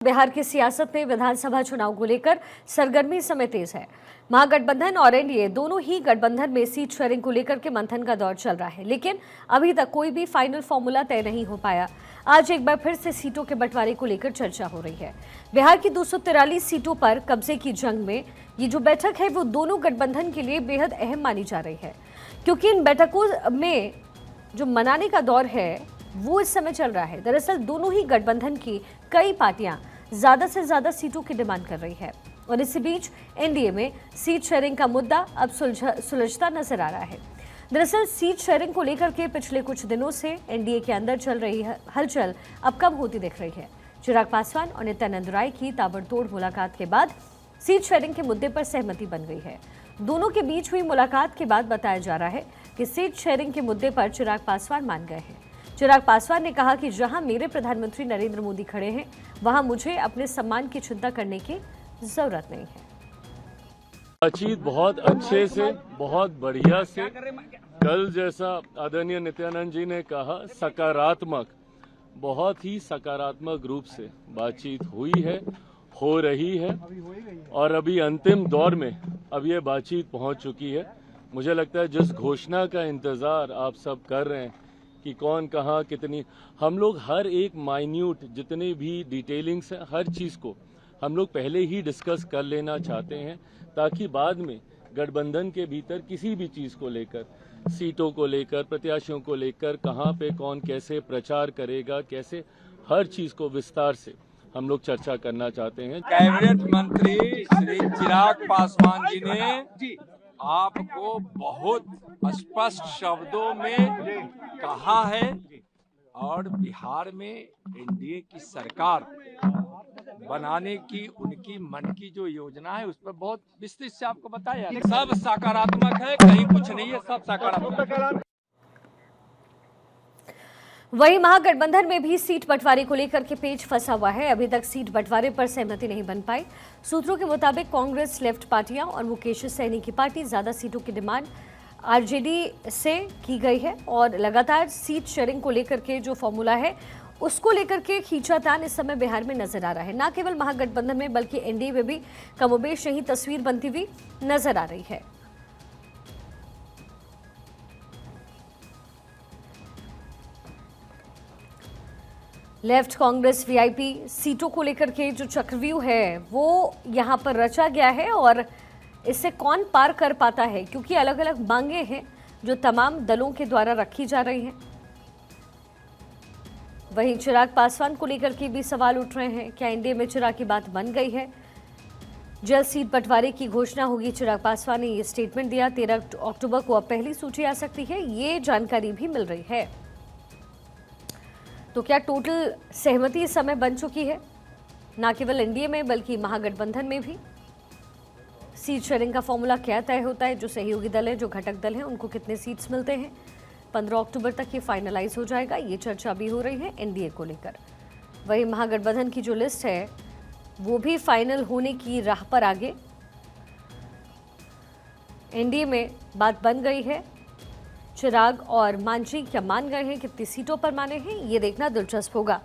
बिहार की सियासत में विधानसभा चुनाव को लेकर सरगर्मी इस समय तेज है। महागठबंधन और एनडीए दोनों ही गठबंधन में सीट शेयरिंग को लेकर के मंथन का दौर चल रहा है, लेकिन अभी तक कोई भी फाइनल फॉर्मूला तय नहीं हो पाया। आज एक बार फिर से सीटों के बंटवारे को लेकर चर्चा हो रही है। बिहार की 243 सीटों पर कब्जे की जंग में ये जो बैठक है वो दोनों गठबंधन के लिए बेहद अहम मानी जा रही है, क्योंकि इन बैठकों में जो मनाने का दौर है वो इस समय चल रहा है। दरअसल दोनों ही गठबंधन की कई पार्टियां ज्यादा से ज्यादा सीटों की डिमांड कर रही है और इसी बीच एनडीए में सीट शेयरिंग का मुद्दा अब सुलझता नजर आ रहा है। दरअसल सीट शेयरिंग को लेकर के पिछले कुछ दिनों से एनडीए के अंदर चल रही हलचल अब कम होती दिख रही है। चिराग पासवान और नित्यानंद राय की ताबड़तोड़ मुलाकात के बाद सीट शेयरिंग के मुद्दे पर सहमति बन गई है। दोनों के बीच हुई मुलाकात के बाद बताया जा रहा है कि सीट शेयरिंग के मुद्दे पर चिराग पासवान मान गए हैं। चिराग पासवान ने कहा कि जहां मेरे प्रधानमंत्री नरेंद्र मोदी खड़े हैं वहां मुझे अपने सम्मान की चिंता करने की जरूरत नहीं है। बातचीत बहुत अच्छे से, बहुत बढ़िया से, कल जैसा आदरणीय नित्यानंद जी ने कहा सकारात्मक, बहुत ही सकारात्मक रूप से बातचीत हुई है, हो रही है और अभी अंतिम दौर में अब ये बातचीत पहुंच चुकी है। मुझे लगता है जिस घोषणा का इंतजार आप सब कर रहे हैं कि कौन कहाँ कितनी, हम लोग हर एक माइन्यूट जितने भी डिटेलिंग्स हैं हर चीज़ को हम लोग पहले ही डिस्कस कर लेना चाहते हैं, ताकि बाद में गठबंधन के भीतर किसी भी चीज़ को लेकर, सीटों को लेकर, प्रत्याशियों को लेकर, कहाँ पे कौन कैसे प्रचार करेगा, कैसे, हर चीज़ को विस्तार से हम लोग चर्चा करना चाहते हैं। कैबिनेट मंत्री श्री चिराग पासवान जी ने आपको बहुत स्पष्ट शब्दों में कहा है और बिहार में एनडीए की सरकार बनाने की उनकी मन की जो योजना है उस पर बहुत विस्तृत से आपको बताया। सब सकारात्मक है, कहीं कुछ नहीं है, सब सकारात्मक। वहीं महागठबंधन में भी सीट बंटवारे को लेकर के पेच फंसा हुआ है। अभी तक सीट बंटवारे पर सहमति नहीं बन पाई। सूत्रों के मुताबिक कांग्रेस, लेफ्ट पार्टियां और मुकेश सहनी की पार्टी ज्यादा सीटों की डिमांड आरजेडी से की गई है और लगातार सीट शेयरिंग को लेकर के जो फॉर्मूला है उसको लेकर के खींचातान इस समय बिहार में नजर आ रहा है। न केवल महागठबंधन में बल्कि एनडीए में भी कमोबेश यही तस्वीर बनती हुई नजर आ रही है। लेफ्ट कांग्रेस वीआईपी सीटों को लेकर के जो चक्रव्यूह है वो यहां पर रचा गया है और इससे कौन पार कर पाता है, क्योंकि अलग अलग मांगे हैं जो तमाम दलों के द्वारा रखी जा रही हैं। वहीं चिराग पासवान को लेकर के भी सवाल उठ रहे हैं, क्या एनडीए में चिराग की बात बन गई है? जल्द सीट बंटवारे की घोषणा होगी। चिराग पासवान ने ये स्टेटमेंट दिया। 13 अक्टूबर को अब पहली सूची आ सकती है, ये जानकारी भी मिल रही है। तो क्या टोटल सहमति इस समय बन चुकी है, न केवल एनडीए में बल्कि महागठबंधन में भी? सीट शेयरिंग का फॉर्मूला क्या तय होता है? जो सहयोगी दल है, जो घटक दल हैं, उनको कितने सीट्स मिलते हैं? 15 अक्टूबर तक ये फाइनलाइज हो जाएगा। ये चर्चा भी हो रही है एनडीए को लेकर। वहीं महागठबंधन की जो लिस्ट है वो भी फाइनल होने की राह पर आगे। एनडीए में बात बन गई है। चिराग और मांझी क्या मान गए हैं, कितनी सीटों पर माने हैं, ये देखना दिलचस्प होगा।